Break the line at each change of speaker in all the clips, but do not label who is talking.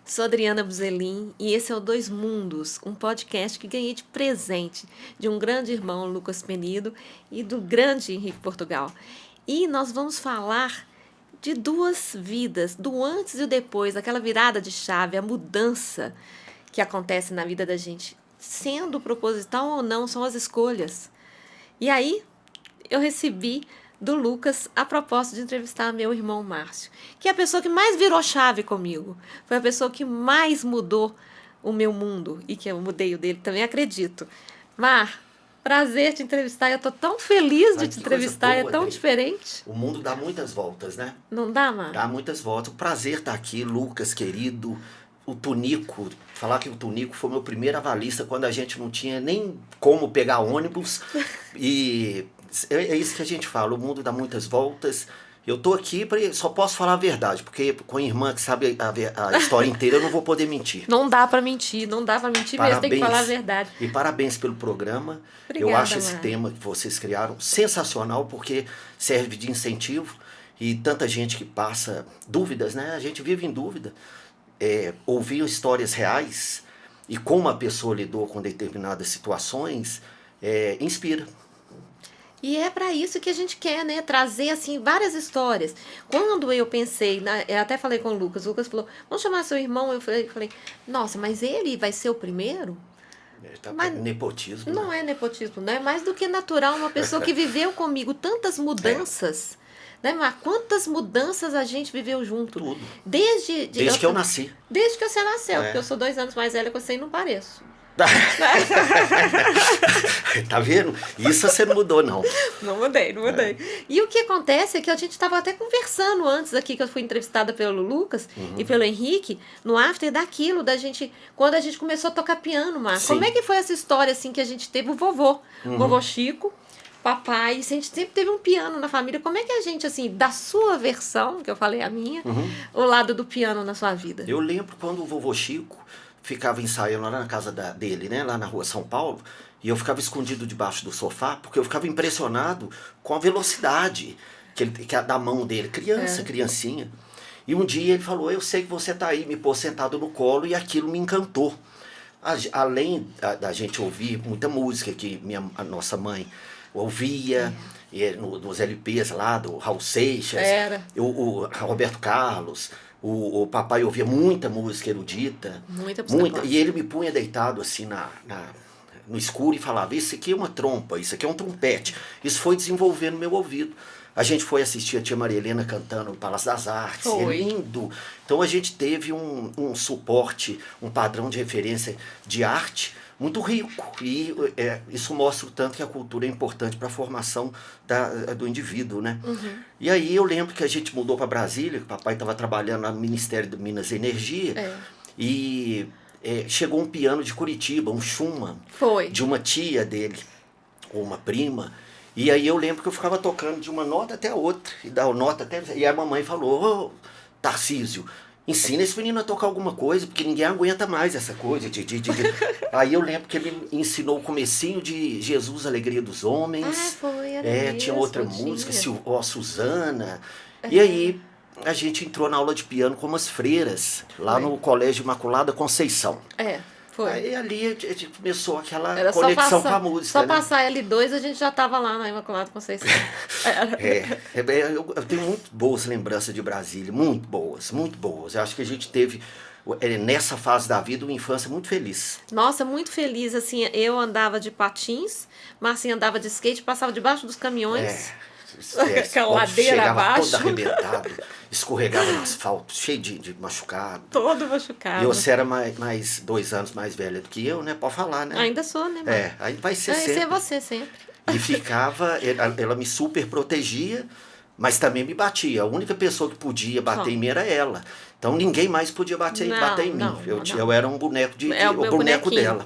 Sou Adriana Buzelin e esse é o Dois Mundos, um podcast que ganhei de presente de um grande irmão, Lucas Penido, e do grande Henrique Portugal. E nós vamos falar de duas vidas, do antes e o depois, aquela virada de chave, a mudança que acontece na vida da gente, sendo proposital ou não, são as escolhas. E aí, eu recebi do Lucas a proposta de entrevistar meu irmão Márcio, que é a pessoa que mais virou chave comigo. Foi a pessoa que mais mudou o meu mundo e que eu mudei o dele também, acredito. Mar, prazer te entrevistar. Eu tô tão feliz de te entrevistar, boa, é tão diferente.
O mundo dá muitas voltas, né?
Não dá, Mar?
Dá muitas voltas. O prazer estar aqui, Lucas, querido. O Tunico, falar que o Tunico foi meu primeiro avalista quando a gente não tinha nem como pegar ônibus. E é isso que a gente fala, o mundo dá muitas voltas. Eu tô aqui, só posso falar a verdade, porque com a irmã que sabe a história inteira eu não vou poder mentir.
Não dá pra mentir mesmo, tem que falar a verdade.
E parabéns pelo programa.
Obrigada,
eu acho esse
Mar.
tema que vocês criaram sensacional, porque serve de incentivo. E tanta gente que passa dúvidas, né? A gente vive em dúvida. Ouvir histórias reais e como a pessoa lidou com determinadas situações inspira.
E é para isso que a gente quer, né? Trazer, assim, várias histórias. Quando eu pensei, eu até falei com o Lucas falou, vamos chamar seu irmão? Eu falei, nossa, mas ele vai ser o primeiro?
Mas nepotismo.
Não, né? É nepotismo, não é mais do que natural. Uma pessoa que viveu comigo tantas mudanças. Né, Mar? Quantas mudanças a gente viveu junto?
Tudo.
Desde
que eu nasci.
Desde que você nasceu, porque eu sou 2 anos mais velha que você e não pareço.
Tá vendo? Isso você não mudou, não.
Não mudei. E o que acontece é que a gente estava até conversando antes aqui, que eu fui entrevistada pelo Lucas e pelo Henrique, no after daquilo, da gente, quando a gente começou a tocar piano, Mar. Como é que foi essa história, assim, que a gente teve o vovô Chico, papai, a gente sempre teve um piano na família. Como é que a gente, assim, da sua versão, que eu falei a minha, o lado do piano na sua vida?
Eu lembro quando o vovô Chico ficava ensaiando lá na casa dele, né, lá na rua São Paulo, e eu ficava escondido debaixo do sofá, porque eu ficava impressionado com a velocidade da mão dele, criancinha. E um dia ele falou, eu sei que você tá aí, me pôs sentado no colo, e aquilo me encantou. Além da gente ouvir muita música que a nossa mãe ouvia, nos LPs lá do Raul Seixas, o Roberto Carlos, o papai ouvia muita música erudita, muita, e ele me punha deitado assim no escuro e falava, isso aqui é uma trompa, isso aqui é um trompete. Isso foi desenvolvendo meu ouvido. A gente foi assistir a tia Maria Helena cantando no Palácio das Artes, é lindo. Então a gente teve um suporte, um padrão de referência de arte muito rico, e isso mostra o tanto que a cultura é importante para a formação do indivíduo, né? E aí eu lembro que a gente mudou para Brasília, que o papai estava trabalhando lá no Ministério de Minas e Energia, e chegou um piano de Curitiba, um Schumann, de uma tia dele, ou uma prima, e aí eu lembro que eu ficava tocando de uma nota até a outra, e a mamãe falou, Tarcísio, ensina esse menino a tocar alguma coisa, porque ninguém aguenta mais essa coisa. Aí eu lembro que ele me ensinou o comecinho de Jesus, Alegria dos Homens. Tinha outra música, Suzana. E aí a gente entrou na aula de piano com umas freiras, lá no Colégio Imaculada Conceição. Aí ali a gente começou aquela conexão com a música.
Só passar L2 a gente já estava lá na Imaculada Conceição.
Eu tenho muito boas lembranças de Brasília, muito boas. Eu acho que a gente teve, nessa fase da vida, uma infância muito feliz.
Nossa, muito feliz. Assim, eu andava de patins, Marcinha andava de skate, passava debaixo dos caminhões. Aquela ladeira abaixo.
Todo arrebentado, escorregava no asfalto, cheio de machucado.
Todo machucado.
E você era mais 2 anos mais velha do que eu, né? Pode falar, né?
Ainda sou, né, mãe?
Aí vai ser sempre.
Vai ser você sempre.
E ficava, ela me super protegia, mas também me batia. A única pessoa que podia bater em mim era ela. Então ninguém mais podia bater em mim. Eu era um boneco o boneco dela.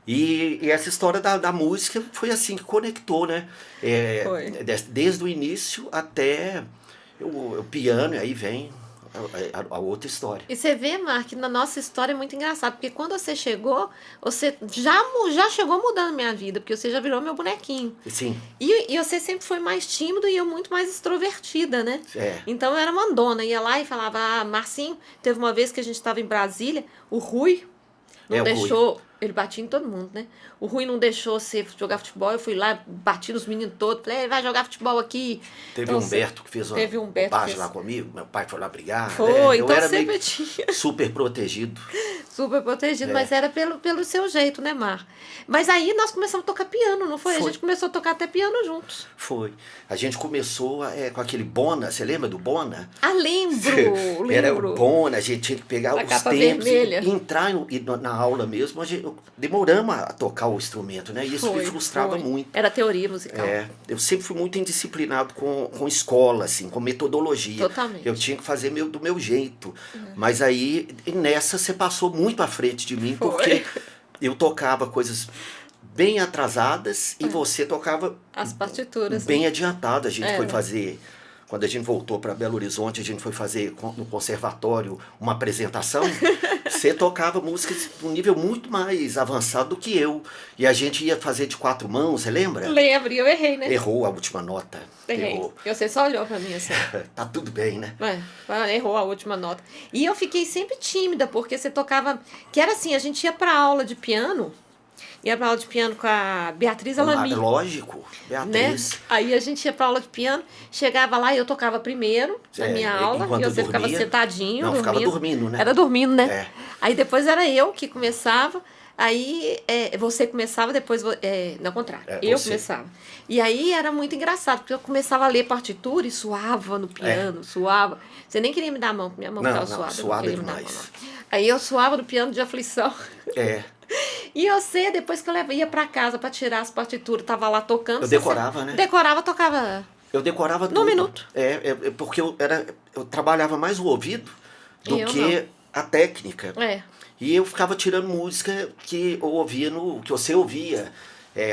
E essa história da música foi assim que conectou, né? Desde o início até o piano, e aí vem a outra história.
E você vê, Mark, na nossa história é muito engraçado, porque quando você chegou, você já chegou mudando minha vida, porque você já virou meu bonequinho.
Sim.
E você sempre foi mais tímido e eu muito mais extrovertida, né?
É.
Então eu era mandona, ia lá e falava, Marcinho, teve uma vez que a gente estava em Brasília, o Rui não
o
deixou,
Rui.
ele batia em todo mundo, né? O Rui não deixou você jogar futebol, eu fui lá, bati nos meninos todos, falei, vai jogar futebol aqui.
Teve
Então,
Humberto que fez uma
teve Humberto
bobagem
que
lá
fez...
comigo, meu pai foi lá brigar.
Foi,
né?
então
eu era
sempre
meio
tinha.
super protegido.
Super protegido, mas era pelo seu jeito, né, Mar? Mas aí nós começamos a tocar piano, não foi? A gente começou a tocar até piano juntos.
Foi. A gente começou com aquele Bona, você lembra do Bona?
Lembro.
Era o Bona, a gente tinha que pegar os
capa
tempos
vermelha.
e entrar na aula mesmo. Demoramos a tocar o instrumento, né? E isso me frustrava muito.
Era teoria musical.
Eu sempre fui muito indisciplinado com escola, assim, com metodologia.
Totalmente.
Eu tinha que fazer do meu jeito. Mas aí, nessa, você passou muito à frente de mim, porque eu tocava coisas bem atrasadas e você tocava
as partituras
bem adiantada. A gente foi fazer, quando a gente voltou para Belo Horizonte, a gente foi fazer no conservatório uma apresentação. Você tocava músicas de um nível muito mais avançado do que eu. E a gente ia fazer de 4 mãos, você lembra?
Lembro, e eu errei, né?
Errou a última nota.
Errei.
Errou.
E você só olhou pra mim assim.
Tá tudo bem, né?
Errou a última nota. E eu fiquei sempre tímida, porque você tocava... Que era assim, a gente ia pra aula de piano... Ia pra aula de piano com a Beatriz Alami.
Lógico, Beatriz.
Né? Aí a gente ia pra aula de piano, chegava lá e eu tocava primeiro na minha aula, e você ficava sentadinho,
não,
dormindo.
ficava dormindo, né?
Era dormindo, né?
É.
Aí depois era eu que começava, aí você começava, depois... não, ao contrário, eu começava. E aí era muito engraçado, porque eu começava a ler partitura e suava no piano, suava. Você nem queria me dar a mão, porque minha mão ficava suada.
Suada
não
demais.
me dar a mão, não. Aí eu suava no piano de aflição. E você, depois que eu ia pra casa pra tirar as partituras, tava lá tocando.
Eu decorava, né?
Decorava, tocava.
Eu decorava tudo.
Num minuto.
Porque eu trabalhava mais o ouvido do que a técnica. E eu ficava tirando música que eu ouvia que você ouvia.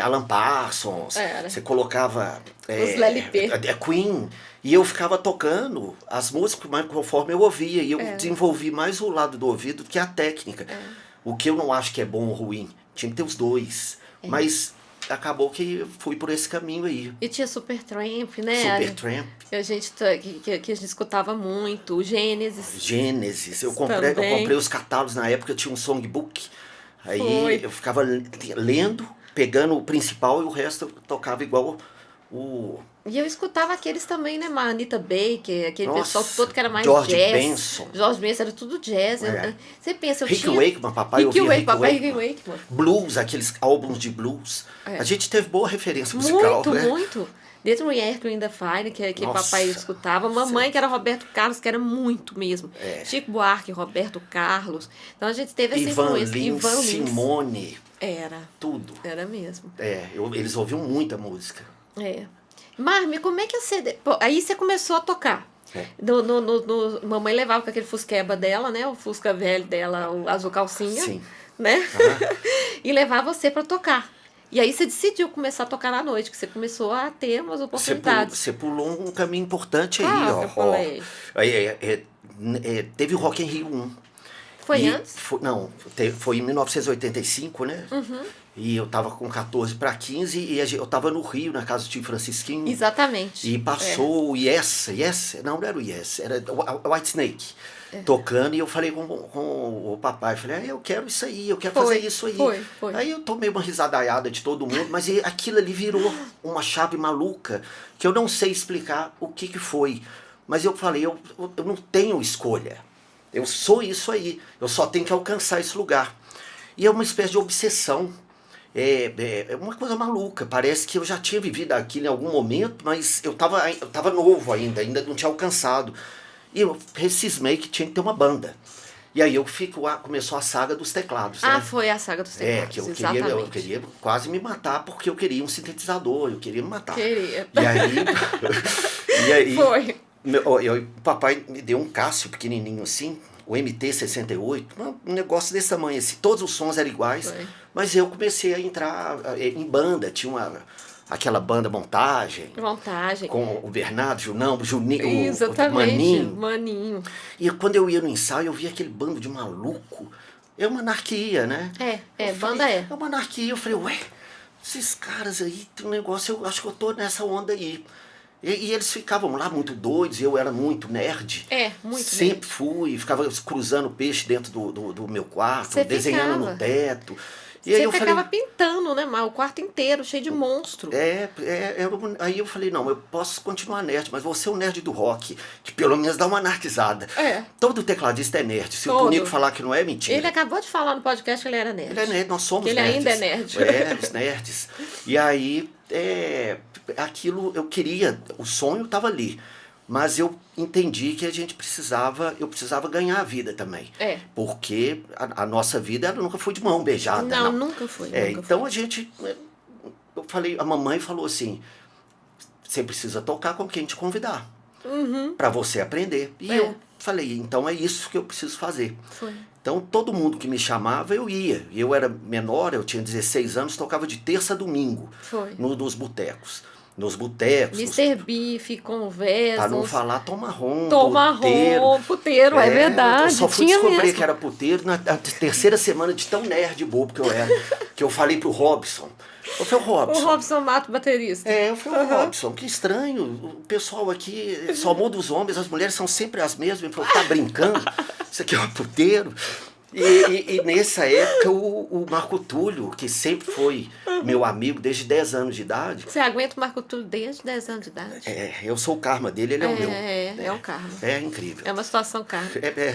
Alan Parsons, você colocava
os LP.
Queen, e eu ficava tocando as músicas conforme eu ouvia, e eu desenvolvi mais o lado do ouvido do que a técnica. O que eu não acho que é bom ou ruim, tinha que ter os dois, mas acabou que fui por esse caminho aí.
E tinha Supertramp, né?
Supertramp.
Que a gente escutava muito, o Gênesis.
Eu comprei os catálogos na época, eu tinha um songbook, aí eu ficava lendo, pegando o principal e o resto eu tocava igual o...
E eu escutava aqueles também, né? Anita Baker, aquele pessoal todo que era mais
George
jazz.
Benson.
George Benson, era tudo jazz. Você pensa,
Rick Wakeman, papai ouvia Rick
Wakeman.
Blues, aqueles álbuns de blues. A gente teve boa referência musical, né?
Muito. Desde o Earth, Wind and Fire, que papai escutava. Mamãe, que era Roberto Carlos, que era muito mesmo. Chico Buarque, Roberto Carlos. Então a gente teve essa influência.
Ivan Lins, Simone.
Era.
Tudo.
Era mesmo.
Eles ouviam muita música.
Marmi, como é que você... Aí você começou a tocar. Mamãe levava com aquele fusqueba dela, né? O fusca velho dela, o azul calcinha.
Sim.
Né? E levar você para tocar. E aí você decidiu começar a tocar na noite, que você começou a ter umas oportunidades.
Você pulou um caminho importante
aí,
teve o Rock in Rio 1.
Foi antes?
Foi em 1985, né? E eu tava com 14 para 15 e eu tava no Rio, na casa do tio Francisquinho.
Exatamente.
E passou o Yes, não era o Yes, era o White Snake. Tocando, e eu falei com o papai, falei, eu quero isso aí, eu quero fazer isso aí.
Foi.
Aí eu tomei uma risadaiada de todo mundo, mas aquilo ali virou uma chave maluca, que eu não sei explicar o que foi. Mas eu falei, eu não tenho escolha, eu sou isso aí, eu só tenho que alcançar esse lugar. E é uma espécie de obsessão, é uma coisa maluca, parece que eu já tinha vivido aquilo em algum momento, mas eu tava novo ainda não tinha alcançado. E eu cismei que tinha que ter uma banda. E aí começou a saga dos teclados. Né?
Foi a saga dos teclados,
que eu queria quase me matar, porque eu queria um sintetizador, eu queria me matar.
Queria.
E aí
foi.
O papai me deu um Cássio pequenininho assim, o MT-68, um negócio desse tamanho assim, todos os sons eram iguais, mas eu comecei a entrar em banda, tinha aquela banda Montagem.
Montagem.
Com o Bernardo, Juninho,
Exatamente,
o Maninho.
Maninho.
E quando eu ia no ensaio, eu via aquele bando de maluco. É uma anarquia, né?
Banda é.
É uma anarquia. Eu falei, ué, esses caras aí, tem um negócio, eu acho que eu tô nessa onda aí. E eles ficavam lá muito doidos, eu era muito nerd.
Muito
Sempre
nerd.
fui, ficava cruzando peixe dentro do meu quarto,
Você
desenhando
ficava.
no teto. E
Você
aí eu
ficava
falei,
pintando, né? O quarto inteiro, cheio de monstro.
aí eu falei, não, eu posso continuar nerd, mas vou ser o nerd do rock, que pelo menos dá uma anarquizada. Todo tecladista é nerd. Se o Tonico falar que não é, mentira.
Ele acabou de falar no podcast que ele era nerd.
Ele é nerd, nós somos
que ele
nerds.
ainda é nerd.
Os nerds. E aí, aquilo eu queria, o sonho estava ali. Mas eu entendi que eu precisava ganhar a vida também. Porque a nossa vida ela nunca foi de mão beijada.
Não, nunca foi.
Então a gente, eu falei, a mamãe falou assim, você precisa tocar com quem te convidar. Para você aprender. E eu falei, então é isso que eu preciso fazer.
Foi.
Então todo mundo que me chamava eu ia. Eu era menor, eu tinha 16 anos, tocava de terça a domingo.
Foi.
Nos botecos. Nos botecos.
Mr. Beef, Conversas.
Pra não falar tomarrom,
puteiro, é verdade.
Eu só fui
Tinha
descobrir
mesmo.
que era puteiro na terceira semana de tão nerd bobo que eu era. Que eu falei pro Robson. Eu falei,
O Robson Mato, baterista.
eu falei, Robson, que estranho. O pessoal aqui só muda os homens, as mulheres são sempre as mesmas. Ele falou, tá brincando? Isso aqui é um puteiro. E nessa época o Marco Túlio, que sempre foi meu amigo desde 10 anos de idade.
Você aguenta o Marco Túlio desde 10 anos de idade?
Eu sou o karma dele, ele é o meu.
É o karma.
É incrível.
É uma situação karma.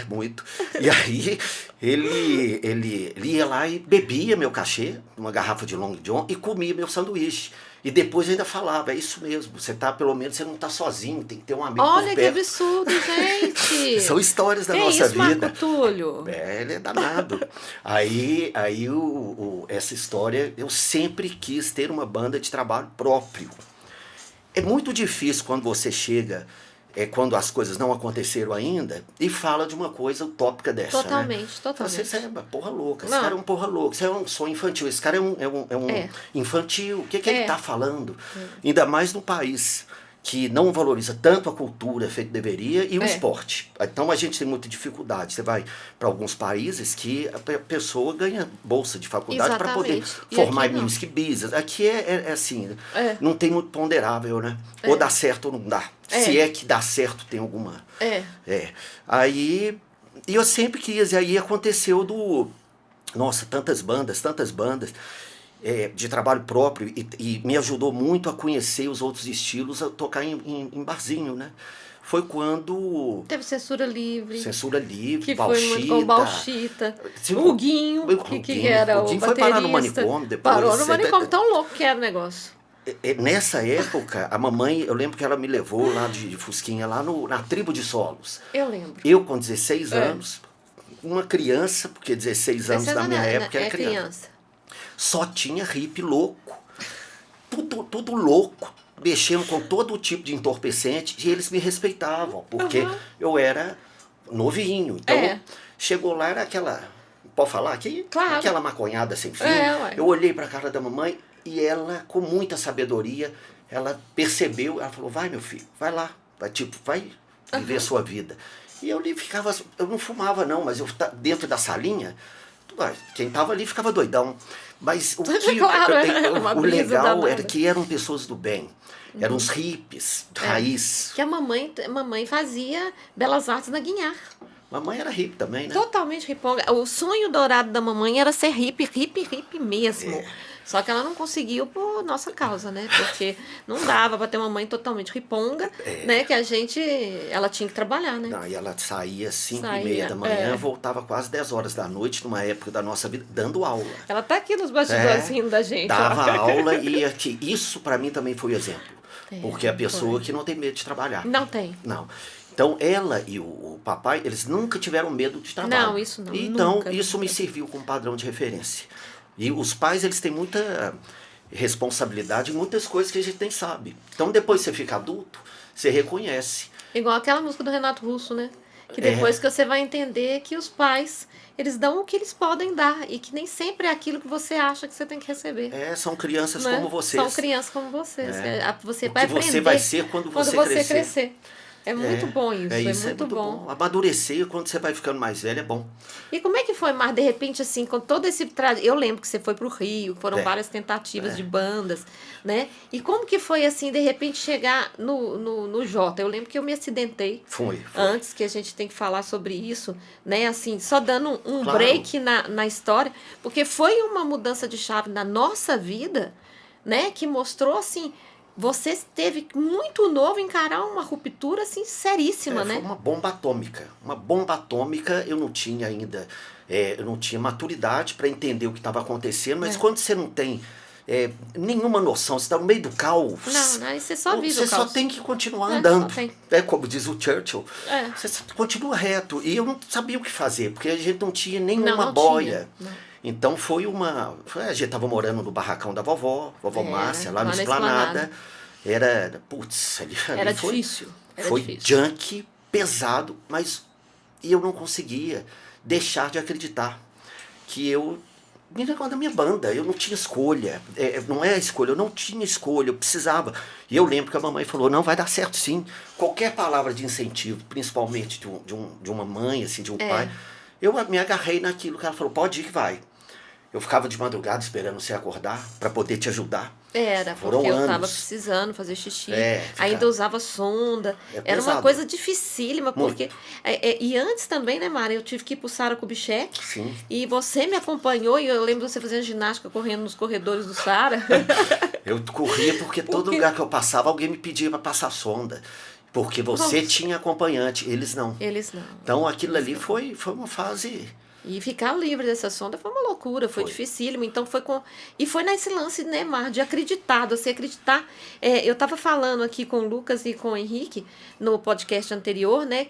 Muito. E aí ele ia lá e bebia meu cachê, uma garrafa de Long John, e comia meu sanduíche. E depois ainda falava, é isso mesmo, pelo menos você não está sozinho, tem que ter um amigo por perto.
Olha que absurdo, gente!
São histórias da
que
nossa
isso,
vida.
Marco Túlio?
Ele é danado. Aí essa história, eu sempre quis ter uma banda de trabalho próprio. É muito difícil quando você chega, quando as coisas não aconteceram ainda, e fala de uma coisa utópica dessa,
Totalmente,
né?
totalmente.
Você é uma porra louca, esse cara é um porra louca, isso é um sonho infantil, esse cara é um infantil, o que ele está falando? Ainda mais num país que não valoriza tanto a cultura feito deveria e o esporte. Então a gente tem muita dificuldade. Você vai para alguns países que a pessoa ganha bolsa de faculdade para poder formar music business. Aqui é assim, não tem muito ponderável, né? Ou dá certo ou não dá. Se é que dá certo, tem alguma... Aí, e eu sempre quis, e aí aconteceu Nossa, tantas bandas, de trabalho próprio, e me ajudou muito a conhecer os outros estilos, a tocar em barzinho, né? Foi quando...
Teve Censura Livre.
Que
foi muito com o Bauchita. O Guinho, que era o baterista.
Foi parar no manicômio depois.
Parou no manicômio, tão louco que era o negócio.
Nessa época, a mamãe, eu lembro que ela me levou lá de Fusquinha, lá na tribo de solos.
Eu lembro.
Eu com 16 anos, uma criança, porque 16 anos na minha época era criança. Só tinha hippie louco. Tudo louco. Mexendo com todo tipo de entorpecente. E eles me respeitavam. Porque eu era novinho. Então, chegou lá, era aquela... Pode falar aqui?
Claro.
Aquela maconhada sem fim. Eu olhei para a cara da mamãe e ela, com muita sabedoria, ela percebeu. Ela falou, vai meu filho, vai lá. Vai viver a sua vida. E eu ali ficava... Eu não fumava não, mas eu dentro da salinha... Quem estava ali ficava doidão. Mas o legal era que eram pessoas do bem. Eram os hippies, raiz.
Que a mamãe fazia Belas Artes na Guinhar.
Mamãe era hippie também, né?
Totalmente hiponga. O sonho dourado da mamãe era ser hippie mesmo. Só que ela não conseguiu por nossa causa, né? Porque não dava para ter uma mãe totalmente riponga, né? Que ela tinha que trabalhar, né?
Não, e ela saía às 5h30 da manhã, voltava quase 10 horas da noite, numa época da nossa vida, dando aula.
Ela tá aqui nos bastidores rindo da gente.
Dava aula e aqui, isso para mim também foi exemplo. Porque a pessoa que não tem medo de trabalhar.
Não tem.
Não. Então, ela e o papai, eles nunca tiveram medo de trabalho.
Não, isso não.
Então, isso me serviu como padrão de referência. E os pais, eles têm muita responsabilidade em muitas coisas que a gente nem sabe. Então, depois que você fica adulto, você reconhece.
Igual aquela música do Renato Russo, né? Que depois que você vai entender que os pais, eles dão o que eles podem dar e que nem sempre é aquilo que você acha que você tem que receber.
São crianças
Né?
como vocês.
São crianças como vocês. Você
O
vai
que você
aprender
vai ser quando você
crescer. É muito bom isso, é muito bom.
Amadurecer quando você vai ficando mais velho é bom.
E como é que foi, Mar, de repente, assim, com todo esse... Eu lembro que você foi pro Rio, foram várias tentativas de bandas, né? E como que foi, assim, de repente, chegar no Jota? Eu lembro que eu me acidentei.
Foi.
Antes, que a gente tem que falar sobre isso, né? Assim, só dando um
Claro.
break na história, porque foi uma mudança de chave na nossa vida, né? Que mostrou, assim... Você teve muito novo encarar uma ruptura assim seríssima, né?
Foi uma bomba atômica. Uma bomba atômica. Eu não tinha ainda, eu não tinha maturidade para entender o que estava acontecendo, mas quando você não tem nenhuma noção, você está no meio do caos.
Não, você só vive
Você
o caos.
só tem que continuar andando.
Só tem.
Como diz o Churchill. Você continua reto. E eu não sabia o que fazer, porque a gente não tinha nenhuma boia.
Tinha. Não.
Então a gente estava morando no barracão da vovó Márcia, lá no Esplanada. Era
difícil.
Foi junk, pesado, mas eu não conseguia deixar de acreditar que eu me negócio da minha banda, eu não tinha escolha, não é escolha, eu não tinha escolha, eu precisava. E eu lembro que a mamãe falou, não, vai dar certo sim. Qualquer palavra de incentivo, principalmente de uma mãe, assim, de um pai, eu me agarrei naquilo que ela falou, pode ir que vai. Eu ficava de madrugada esperando você acordar para poder te ajudar.
Porque eu estava precisando fazer xixi. Ainda usava sonda. Era uma coisa dificílima, porque... e antes também, né, Mara? Eu tive que ir pro Sara Kubitschek.
Sim.
E você me acompanhou, e eu lembro de você fazendo ginástica, correndo nos corredores do Sara.
Eu corria porque todo lugar que eu passava, alguém me pedia para passar sonda. Porque você tinha acompanhante, eles não. Então aquilo ali foi uma fase...
E ficar livre dessa sonda foi uma loucura, foi dificílimo. Então e foi nesse lance, né, Mar, de acreditar, de você acreditar. Eu estava falando aqui com o Lucas e com o Henrique no podcast anterior, né,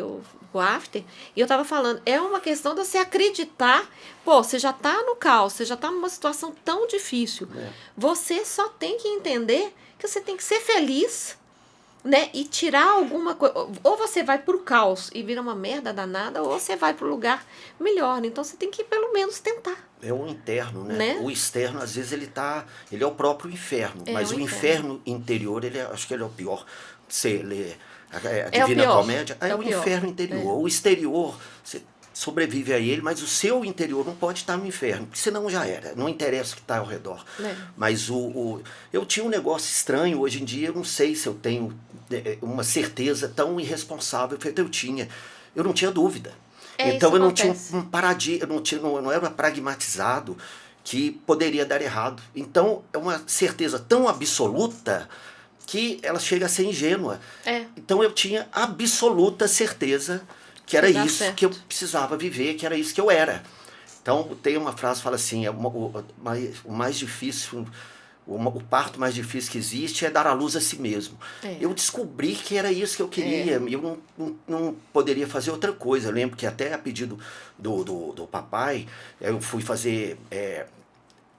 o After, e eu estava falando, é uma questão de você acreditar. Pô, você já está no caos, você já está numa situação tão difícil. Você só tem que entender que você tem que ser feliz, né, e tirar alguma coisa, ou você vai pro caos e vira uma merda danada, ou você vai pro lugar melhor, então você tem que pelo menos tentar.
É o interno, né? O externo, às vezes, ele é o próprio inferno, mas o inferno interior, acho que ele é o pior. Você lê a Divina Comédia, é o inferno interior. O exterior, você sobrevive a ele, mas o seu interior não pode estar no inferno, porque senão já era, não interessa o que está ao redor. Mas eu tinha um negócio estranho, hoje em dia eu não sei se eu tenho uma certeza tão irresponsável feita eu tinha. Eu não tinha dúvida. Então eu não tinha um paradigma, eu não era pragmatizado que poderia dar errado. Então é uma certeza tão absoluta que ela chega a ser ingênua. Então eu tinha absoluta certeza que era isso que eu precisava viver, que era isso que eu era. Então, tem uma frase que fala assim, o mais difícil, o parto mais difícil que existe é dar à luz a si mesmo. Eu descobri que era isso que eu queria, eu não poderia fazer outra coisa. Eu lembro que até a pedido do papai, eu fui fazer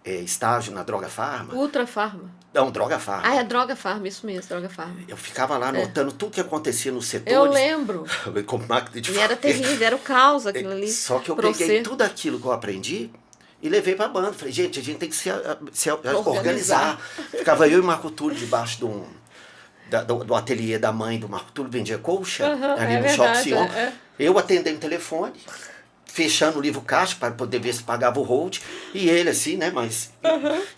estágio na Droga Farma.
Ultra Farma?
Não, Droga Farma.
É Droga Farma, isso mesmo, Droga Farma.
Eu ficava lá anotando tudo que acontecia nos setores.
Eu lembro.
Com máquina de
e era terrível, era o caos aquilo ali.
Só que eu peguei tudo aquilo que eu aprendi e levei pra banda. Falei, gente, a gente tem que se organizar. Ficava eu e Marco Túlio debaixo do ateliê da mãe do Marco Túlio, vendia colcha, ali no Shopping Sion. Eu atendendo o telefone, fechando o livro caixa para poder ver se pagava o hold, e ele assim, né, mas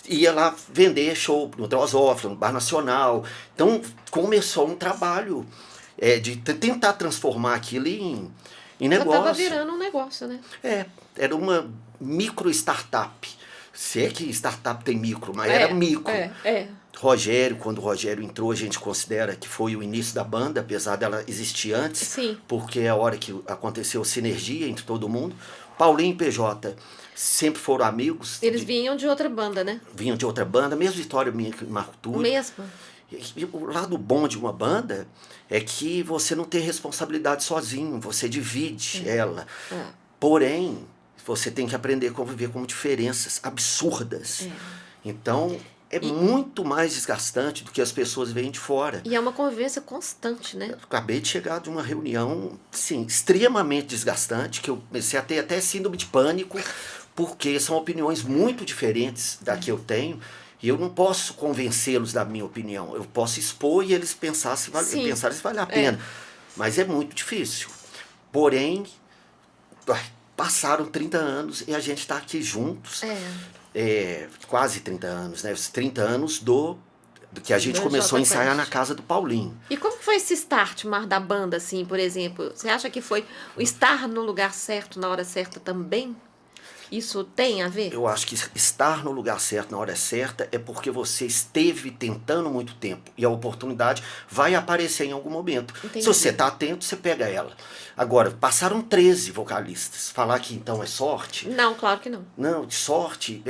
ia lá vender show no Drosófilo, no Bar Nacional. Então começou um trabalho de tentar transformar aquilo em negócio.
Estava virando um negócio, né?
Era uma micro startup. Se é que startup tem micro, mas era micro. Rogério, quando o Rogério entrou, a gente considera que foi o início da banda, apesar dela existir antes.
Sim.
Porque é a hora que aconteceu sinergia entre todo mundo. Paulinho e PJ sempre foram amigos.
Eles vinham de outra banda, né?
Vinham de outra banda, mesma história minha que Marco Túlio.
Mesmo.
E o lado bom de uma banda é que você não tem responsabilidade sozinho, você divide ela. Porém, você tem que aprender a conviver com diferenças absurdas. Então, é muito mais desgastante do que as pessoas veem de fora.
E é uma convivência constante, né?
Eu acabei de chegar de uma reunião, sim, extremamente desgastante, que eu comecei a ter até síndrome de pânico, porque são opiniões muito diferentes da que eu tenho, e eu não posso convencê-los da minha opinião. Eu posso expor e eles pensar se vale a pena. Mas é muito difícil. Porém, passaram 30 anos e a gente está aqui juntos. Quase 30 anos, né? Os 30 anos do que a gente começou a ensaiar na casa do Paulinho.
E como foi esse start, Mar, da banda, assim, por exemplo? Você acha que foi o estar no lugar certo, na hora certa também? Isso tem a ver?
Eu acho que estar no lugar certo, na hora certa, é porque você esteve tentando muito tempo. E a oportunidade vai aparecer em algum momento.
Entendi.
Se você está atento, você pega ela. Agora, passaram 13 vocalistas. Falar que então é sorte?
Não, claro que não.
Não, sorte,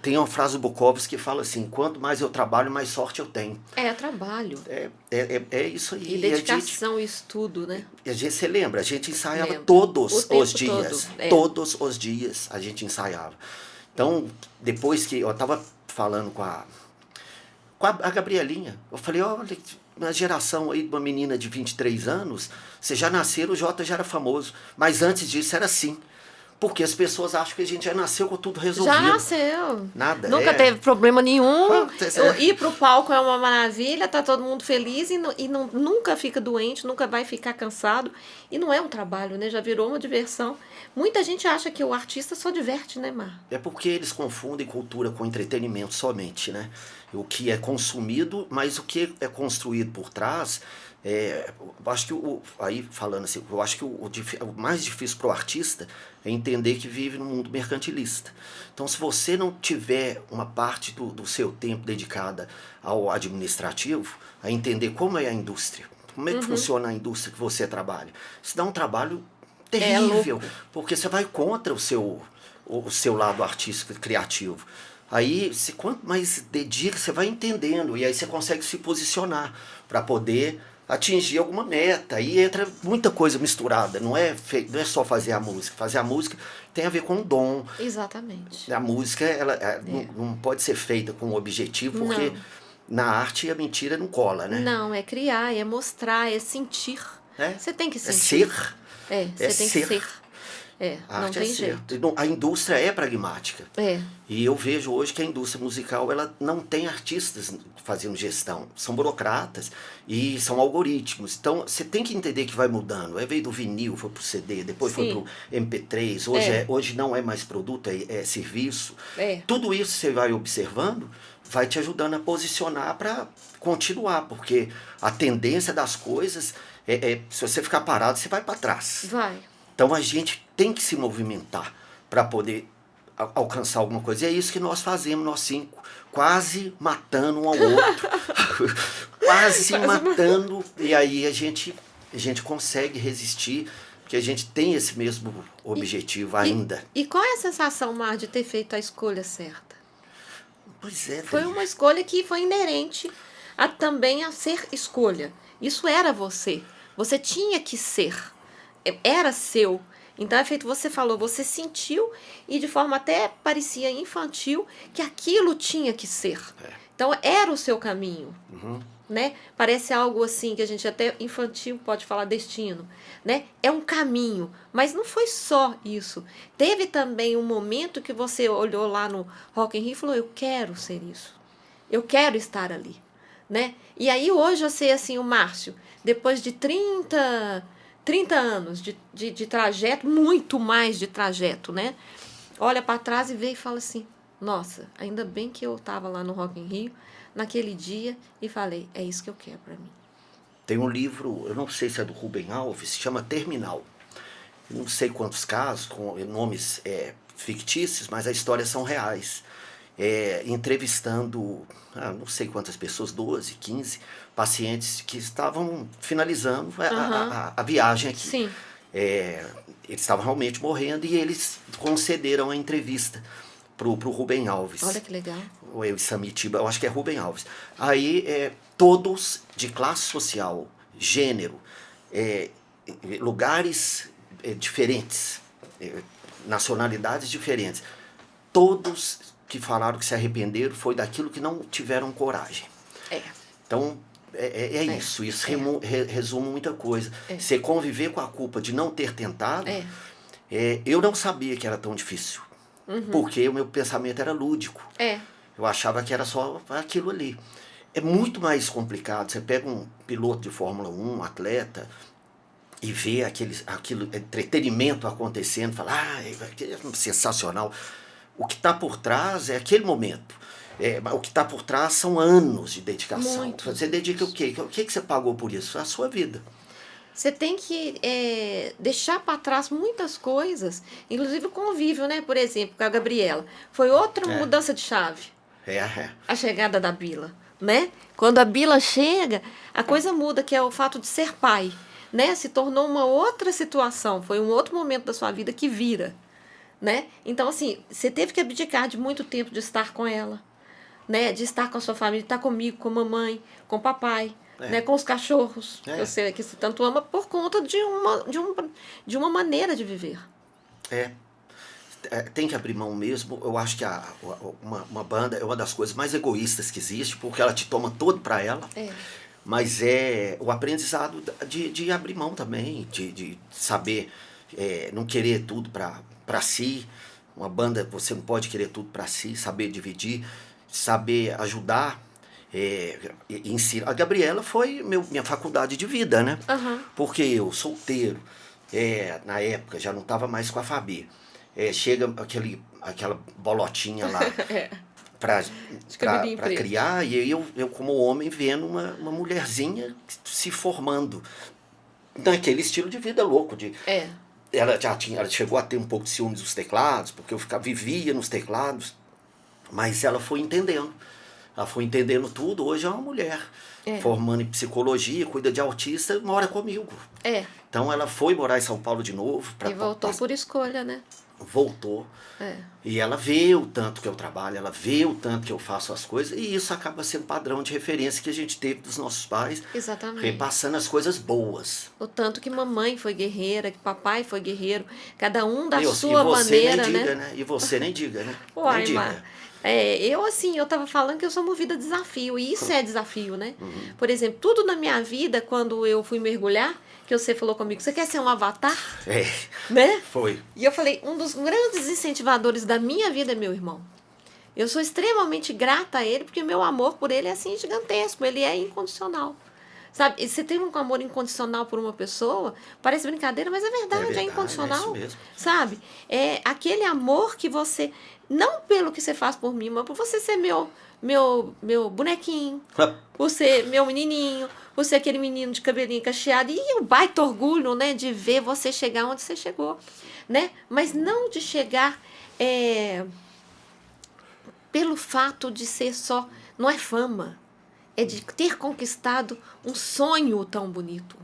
tem uma frase do Bukowski que fala assim, quanto mais eu trabalho, mais sorte eu tenho.
É trabalho.
É isso aí.
E dedicação e estudo, né?
Você lembra, a gente ensaiava
Lembro.
todos os dias.
Todo.
Todos os dias a gente ensaiava. Então, depois que eu estava falando com a Gabrielinha, eu falei, olha, na geração aí de uma menina de 23 anos, você já nasceu, o Jota já era famoso. Mas antes disso era assim. Porque as pessoas acham que a gente já nasceu com tudo resolvido.
Já nasceu.
Nada.
Nunca teve problema nenhum.
É.
Ir pro palco é uma maravilha, tá todo mundo feliz e nunca fica doente, nunca vai ficar cansado. E não é um trabalho, né? Já virou uma diversão. Muita gente acha que o artista só diverte, né, Mar?
É porque eles confundem cultura com entretenimento somente, né? O que é consumido, mas o que é construído por trás... eu acho que aí falando assim, eu acho que o mais difícil para o artista é entender que vive num mundo mercantilista. Então, se você não tiver uma parte do seu tempo dedicada ao administrativo, a entender como é a indústria, como é que funciona a indústria que você trabalha, isso dá um trabalho terrível, porque você vai contra o seu lado artístico e criativo. Aí, quanto mais dedica, você vai entendendo, e aí você consegue se posicionar para poder atingir alguma meta. Aí entra muita coisa misturada, não é só fazer a música. Fazer a música tem a ver com o dom.
Exatamente.
A música ela não pode ser feita com um objetivo, porque na arte a mentira não cola, né?
Não, é criar, é mostrar, é sentir. Você tem que sentir.
É ser.
Você tem que ser.
A
não
arte
tem
é ser.
jeito.
A indústria é pragmática. E eu vejo hoje que a indústria musical ela não tem artistas fazendo gestão. São burocratas e são algoritmos. Então você tem que entender que vai mudando. Veio do vinil, foi pro CD, depois foi pro MP3. Hoje não é mais produto, é serviço. Tudo isso você vai observando, vai te ajudando a posicionar para continuar. Porque a tendência das coisas se você ficar parado, você vai para trás.
Vai.
Então a gente tem que se movimentar para poder alcançar alguma coisa. E é isso que nós fazemos, nós 5, quase matando um ao outro. quase matando. E aí a gente consegue resistir, porque a gente tem esse mesmo objetivo ainda.
E qual é a sensação, Mar, de ter feito a escolha certa?
Pois é.
Foi uma escolha que foi inerente também a ser escolha. Isso era você. Você tinha que ser. Era seu. Então é feito, você falou, você sentiu e de forma até parecia infantil que aquilo tinha que ser. Então era o seu caminho. Né? Parece algo assim que a gente até infantil pode falar destino, né? É um caminho, mas não foi só isso. Teve também um momento que você olhou lá no Rock in Rio e falou, eu quero ser isso. Eu quero estar ali, né? E aí hoje eu sei assim, o Márcio, depois de 30 anos de trajeto, muito mais de trajeto, né? Olha para trás e vê e fala assim, nossa, ainda bem que eu estava lá no Rock in Rio, naquele dia, e falei, é isso que eu quero para mim.
Tem um livro, eu não sei se é do Rubem Alves, se chama Terminal. Não sei quantos casos, com nomes fictícios, mas as histórias são reais. Entrevistando, não sei quantas pessoas, 12, 15 pacientes que estavam finalizando a viagem aqui.
Sim.
Eles estavam realmente morrendo e eles concederam a entrevista pro Rubem Alves.
Olha que legal.
O Samitiba, eu acho que é Rubem Alves. Aí, todos de classe social, gênero, lugares diferentes, nacionalidades diferentes, todos que falaram que se arrependeram foi daquilo que não tiveram coragem.
É.
Então, isso. Isso resume muita coisa.
É.
Você conviver com a culpa de não ter tentado, eu não sabia que era tão difícil. Porque o meu pensamento era lúdico. Eu achava que era só aquilo ali. É muito mais complicado. Você pega um piloto de Fórmula 1, um atleta, e vê aquilo, entretenimento acontecendo, fala, é sensacional. O que está por trás é aquele momento. O que está por trás são anos de dedicação.
Muito.
Você dedica o quê? O que você pagou por isso? A sua vida.
Você tem que deixar para trás muitas coisas, inclusive o convívio, né? Por exemplo, com a Gabriela. Foi outra mudança de chave. A chegada da Bila, né? Quando a Bila chega, a coisa muda, que é o fato de ser pai, né? Se tornou uma outra situação, foi um outro momento da sua vida que vira, né? Então, assim, você teve que abdicar de muito tempo de estar com ela, né? De estar com a sua família, de estar comigo, com a mamãe, com o papai, né? Com os cachorros, que você tanto ama, por conta de uma maneira de viver.
Tem que abrir mão mesmo. Eu acho que uma banda é uma das coisas mais egoístas que existe, porque ela te toma todo para ela. Mas é o aprendizado de abrir mão também, de saber não querer tudo para si. Uma banda, você não pode querer tudo para si, saber dividir, saber ajudar. A Gabriela foi minha faculdade de vida, né? Porque eu, solteiro, na época, já não estava mais com a Fabi. Chega aquela bolotinha lá para criar, e eu como homem vendo uma mulherzinha se formando naquele estilo de vida louco. Ela chegou a ter um pouco de ciúmes dos teclados, porque eu vivia nos teclados, mas ela foi entendendo. Ela foi entendendo tudo. Hoje é uma mulher formando em psicologia, cuida de autista, mora comigo. Então ela foi morar em São Paulo de novo.
E voltou por escolha, né?
Voltou. E ela vê o tanto que eu trabalho, ela vê o tanto que eu faço as coisas, e isso acaba sendo padrão de referência que a gente teve dos nossos pais.
Exatamente.
Repassando as coisas boas.
O tanto que mamãe foi guerreira, que papai foi guerreiro, cada um da sua maneira,
né? E você nem diga, né?
Uai,
nem diga.
Eu tava falando que eu sou movida a desafio, e isso é desafio, né? Por exemplo, tudo na minha vida, quando eu fui mergulhar, que você falou comigo, você quer ser um avatar? Né?
Foi.
E eu falei, um dos grandes incentivadores da minha vida é meu irmão. Eu sou extremamente grata a ele, porque meu amor por ele é assim gigantesco, ele é incondicional. Sabe, e você tem um amor incondicional por uma pessoa, parece brincadeira, mas é verdade, é incondicional.
É isso mesmo.
Sabe? É aquele amor que você, não pelo que você faz por mim, mas por você ser meu bonequinho, por ser meu menininho, por ser aquele menino de cabelinho cacheado, e o baita orgulho, né, de ver você chegar onde você chegou, né? Mas não de chegar pelo fato de ser só, não é fama, é de ter conquistado um sonho tão bonito.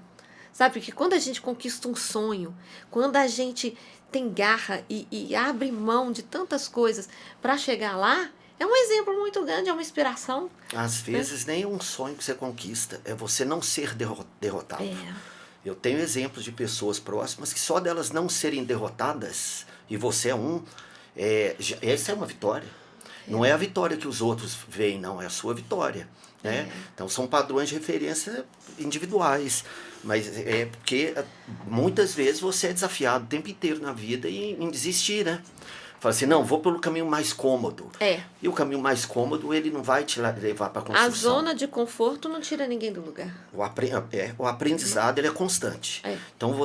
Sabe, porque quando a gente conquista um sonho, quando a gente tem garra e abre mão de tantas coisas para chegar lá, é um exemplo muito grande, é uma inspiração.
Às vezes nem é um sonho que você conquista, é você não ser derrotado. Eu tenho exemplos de pessoas próximas que só delas não serem derrotadas, e você é essa é uma vitória. Não é a vitória que os outros veem, não, é a sua vitória. Né? Então são padrões de referência individuais, mas é porque muitas vezes você é desafiado o tempo inteiro na vida em desistir, né? Fala assim, não, vou pelo caminho mais cômodo. E o caminho mais cômodo, ele não vai te levar para a construção.
A zona de conforto não tira ninguém do lugar.
O aprendizado, ele é constante. Então,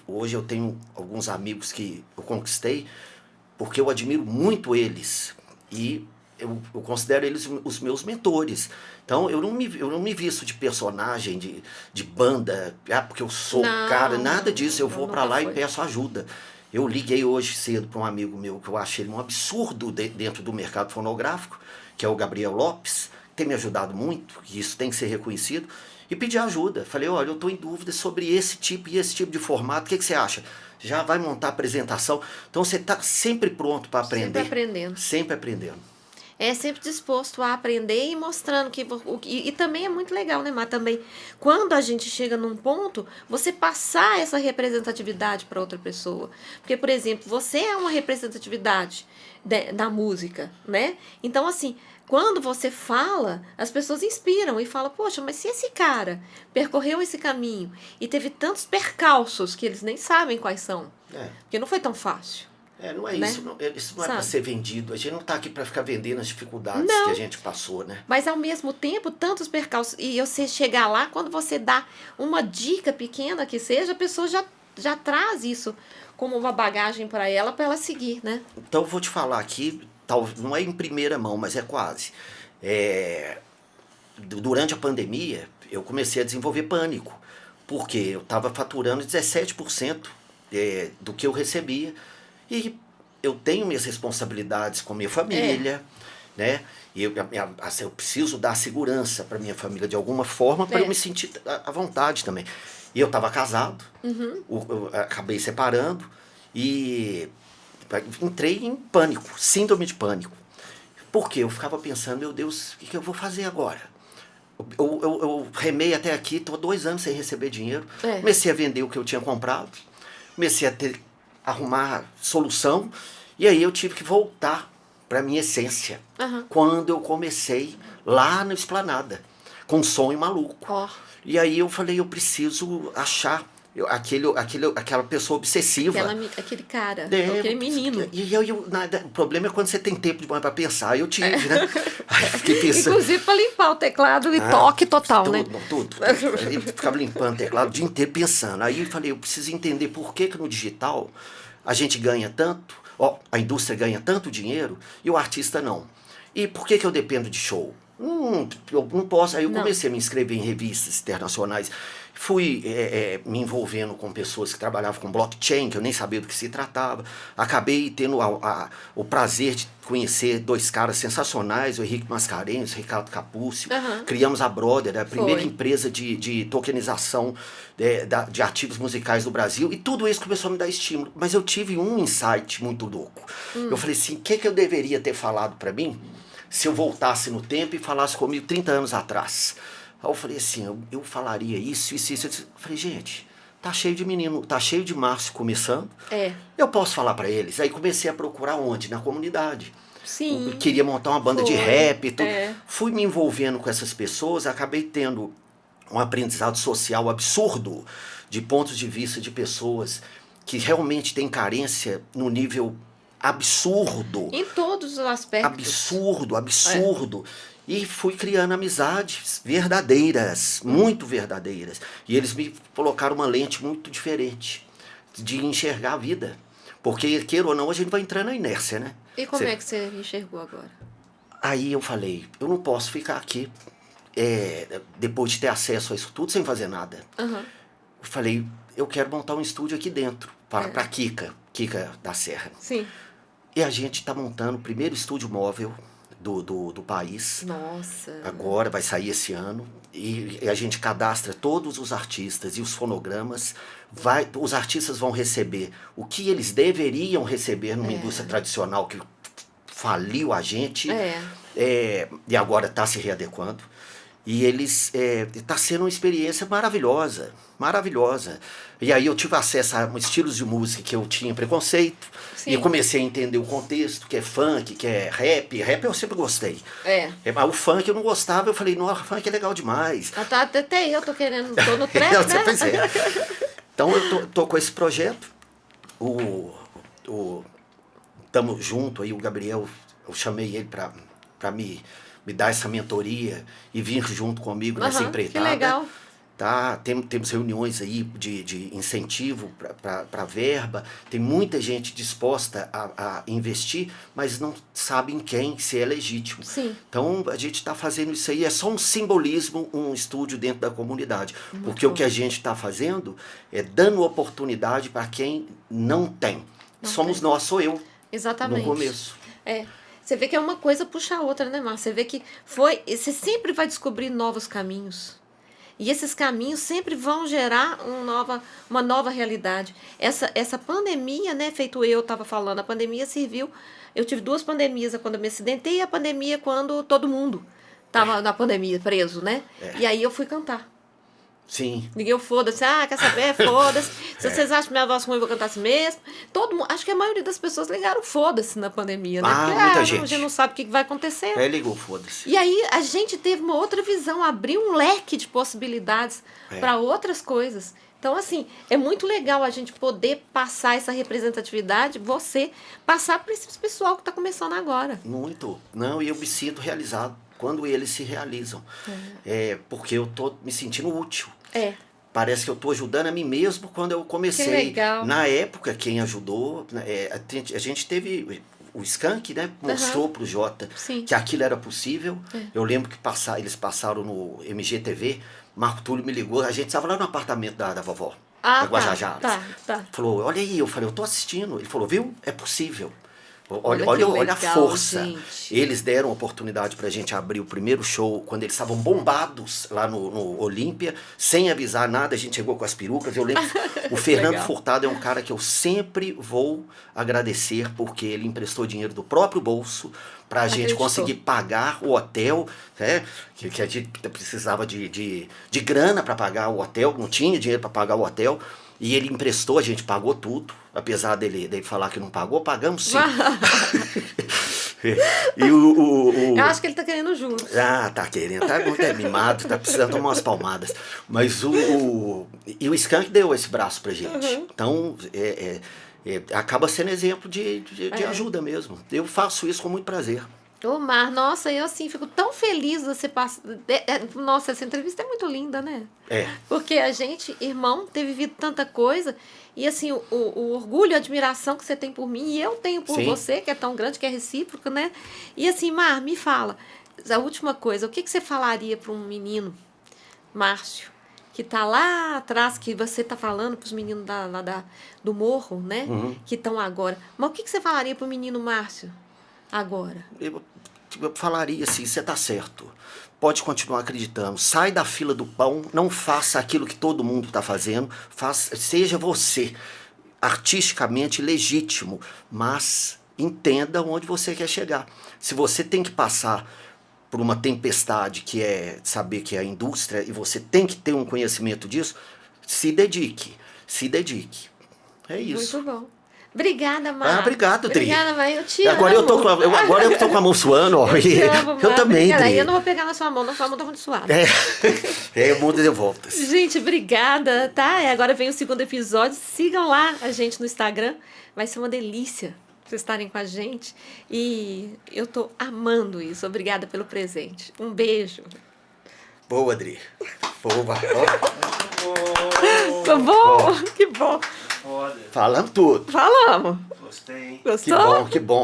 hoje eu tenho alguns amigos que eu conquistei porque eu admiro muito eles. E eu considero eles os meus mentores. Então, eu não me visto de personagem, de banda, porque eu sou cara, nada disso. Eu vou para lá e peço ajuda. Eu liguei hoje cedo para um amigo meu que eu achei ele um absurdo dentro do mercado fonográfico, que é o Gabriel Lopes, que tem me ajudado muito, e isso tem que ser reconhecido, e pedi ajuda. Falei, olha, eu estou em dúvida sobre esse tipo de formato, o que você acha? Já vai montar a apresentação? Então você está sempre pronto para aprender.
Sempre aprendendo.
Sempre aprendendo.
É sempre disposto a aprender e mostrando e também é muito legal, né, Mar? Também, quando a gente chega num ponto, você passar essa representatividade para outra pessoa. Porque, por exemplo, você é uma representatividade da música, né? Então, assim, quando você fala, as pessoas inspiram e falam, poxa, mas se esse cara percorreu esse caminho e teve tantos percalços que eles nem sabem quais são, porque não foi tão fácil.
Não é
né?
isso, isso não é para
Sabe?
ser vendido. A gente não está aqui para ficar vendendo as dificuldades
Não.
que a gente passou, né?
Mas ao mesmo tempo, tantos percalços. E você chegar lá, quando você dá uma dica pequena que seja, a pessoa já traz isso como uma bagagem para ela seguir, né?
Então eu vou te falar aqui, não é em primeira mão, mas é quase. Durante a pandemia, eu comecei a desenvolver pânico, porque eu estava faturando 17% do que eu recebia, e eu tenho minhas responsabilidades com minha família, né? E eu preciso dar segurança para minha família de alguma forma, para eu me sentir à vontade também. E eu estava casado, eu acabei separando e entrei em pânico, síndrome de pânico. Porque eu ficava pensando, meu Deus, o que eu vou fazer agora? Eu remei até aqui, estou 2 anos sem receber dinheiro. Comecei a vender o que eu tinha comprado, comecei a arrumar solução, e aí eu tive que voltar para minha essência. Quando eu comecei lá na Esplanada, com um sonho maluco. E aí eu falei, eu preciso achar aquela pessoa obsessiva.
Aquele cara, aquele menino.
O problema é quando você tem tempo demais para pensar. Eu tive, né? Aí fiquei pensando.
Inclusive para limpar o teclado e toque total, né?
Tudo. Eu ficava limpando o teclado o dia inteiro pensando. Aí eu falei, eu preciso entender por que no digital a gente ganha tanto, a indústria ganha tanto dinheiro e o artista não. E por que eu dependo de show? Eu não posso. Aí eu comecei a me inscrever em revistas internacionais. Fui me envolvendo com pessoas que trabalhavam com blockchain, que eu nem sabia do que se tratava. Acabei tendo o prazer de conhecer 2 caras sensacionais, o Henrique Mascarenhas, o Ricardo Capúcio. Criamos a Brother, a primeira empresa de tokenização de ativos musicais do Brasil. E tudo isso começou a me dar estímulo. Mas eu tive um insight muito louco. Eu falei assim, o que eu deveria ter falado para mim se eu voltasse no tempo e falasse comigo 30 anos atrás? Aí eu falei assim, eu falaria isso. Eu falei, gente, tá cheio de menino, tá cheio de março começando. Eu posso falar para eles. Aí comecei a procurar onde? Na comunidade.
Sim.
Eu queria montar uma banda de rap e tudo. Fui me envolvendo com essas pessoas, acabei tendo um aprendizado social absurdo de pontos de vista de pessoas que realmente têm carência no nível absurdo.
Em todos os aspectos.
Absurdo. E fui criando amizades verdadeiras, muito verdadeiras. E eles me colocaram uma lente muito diferente de enxergar a vida. Porque, queira ou não, a gente vai entrando na inércia, né?
E como é que você enxergou agora?
Aí eu falei, eu não posso ficar aqui, depois de ter acesso a isso tudo, sem fazer nada. Eu falei, eu quero montar um estúdio aqui dentro, para Kika da Serra.
Sim.
E a gente está montando o primeiro estúdio móvel do país.
Nossa.
Agora vai sair esse ano. E a gente cadastra todos os artistas e os fonogramas. Os artistas vão receber o que eles deveriam receber numa indústria tradicional que faliu a gente. E agora está se readequando. E está sendo uma experiência maravilhosa. E aí eu tive acesso a estilos de música que eu tinha preconceito. Sim. E eu comecei a entender o contexto, que é funk, que é rap. Rap eu sempre gostei. Mas o funk eu não gostava, eu falei, nossa, funk é legal demais.
Até eu tô no trap, né?
Pois é. Então eu tô com esse projeto. Tamo junto aí, o Gabriel, eu chamei ele para me dar essa mentoria e vir junto comigo nessa empreitada.
Que legal.
Tá? Temos reuniões aí de incentivo para verba. Tem muita gente disposta a investir, mas não sabe em quem, se é legítimo.
Sim.
Então a gente está fazendo isso aí, é só um simbolismo, um estúdio dentro da comunidade. Porque o que a gente está fazendo é dando oportunidade para quem não tem. Nós, sou eu.
Exatamente.
No começo.
Você vê que é uma coisa puxa a outra, né, Márcia? Você vê que você sempre vai descobrir novos caminhos. E esses caminhos sempre vão gerar uma nova realidade. Essa pandemia, né, feito eu estava falando, a pandemia serviu. Eu tive 2 pandemias, quando eu me acidentei, e a pandemia quando todo mundo estava na pandemia, preso, né? E aí eu fui cantar.
Sim.
Ninguém foda-se, quer saber? Foda-se. Se vocês acham minha voz ruim, eu vou cantar assim mesmo. Todo mundo, acho que a maioria das pessoas ligaram foda-se na pandemia, né? Porque
Muita gente.
A gente não sabe o que vai acontecer.
Ligou, foda-se.
E aí a gente teve uma outra visão, abriu um leque de possibilidades para outras coisas. Então, assim, é muito legal a gente poder passar essa representatividade, você passar para esse pessoal que está começando agora.
Muito. Não, e eu me sinto realizado quando eles se realizam. Porque eu tô me sentindo útil. Parece que eu tô ajudando a mim mesmo quando eu comecei.
Que legal.
Na época, quem ajudou, a gente teve... O Skank, né, mostrou pro Jota que aquilo era possível. Eu lembro que eles passaram no MGTV, Marco Túlio me ligou, a gente estava lá no apartamento da vovó, da Guajajaras. Falou, olha aí, eu falei, eu tô assistindo. Ele falou, viu, é possível. Olha a força. Gente. Eles deram oportunidade pra gente abrir o primeiro show quando eles estavam bombados lá no Olímpia, sem avisar nada, a gente chegou com as perucas. Eu lembro, o Fernando Furtado é um cara que eu sempre vou agradecer, porque ele emprestou dinheiro do próprio bolso pra gente conseguir pagar o hotel, né? Que a gente precisava de grana para pagar o hotel, não tinha dinheiro para pagar o hotel. E ele emprestou, a gente pagou tudo. Apesar dele falar que não pagou, pagamos sim.
Eu acho que ele tá querendo juros.
Tá querendo, tá muito mimado, tá precisando tomar umas palmadas. Mas e o Skank deu esse braço pra gente. Então, acaba sendo exemplo de ajuda mesmo. Eu faço isso com muito prazer.
Mar, nossa, eu assim fico tão feliz de você passar. Nossa, essa entrevista é muito linda, né? Porque a gente, irmão, ter vivido tanta coisa. E assim, o orgulho e a admiração que você tem por mim, e eu tenho por você, que é tão grande, que é recíproco, né? E assim, Mar, me fala, a última coisa, o que você falaria para um menino, Márcio, que tá lá atrás, que você tá falando para os meninos do morro, né? Que estão agora. Mas o que você falaria para o menino Márcio agora?
Eu falaria assim, você tá certo. Pode continuar acreditando. Sai da fila do pão, não faça aquilo que todo mundo está fazendo. Seja você artisticamente legítimo, mas entenda onde você quer chegar. Se você tem que passar por uma tempestade que é saber que é a indústria e você tem que ter um conhecimento disso, se dedique. É isso.
Muito bom. Obrigada, Mar.
Obrigado, Dri.
Obrigada, Mar. Eu te amo.
Agora eu tô com a mão suando, ó.
Eu te amo,
eu também, Dri.
Eu não vou pegar na sua mão tá muito suada.
O mundo deu voltas.
Gente, obrigada, tá? Agora vem o 2º episódio. Sigam lá a gente no Instagram. Vai ser uma delícia vocês estarem com a gente. E eu tô amando isso. Obrigada pelo presente. Um beijo.
Boa, Dri. Boa.
Ficou bom? Que bom.
Falamos tudo.
Falamos.
Gostei.
Gostou?
Que bom.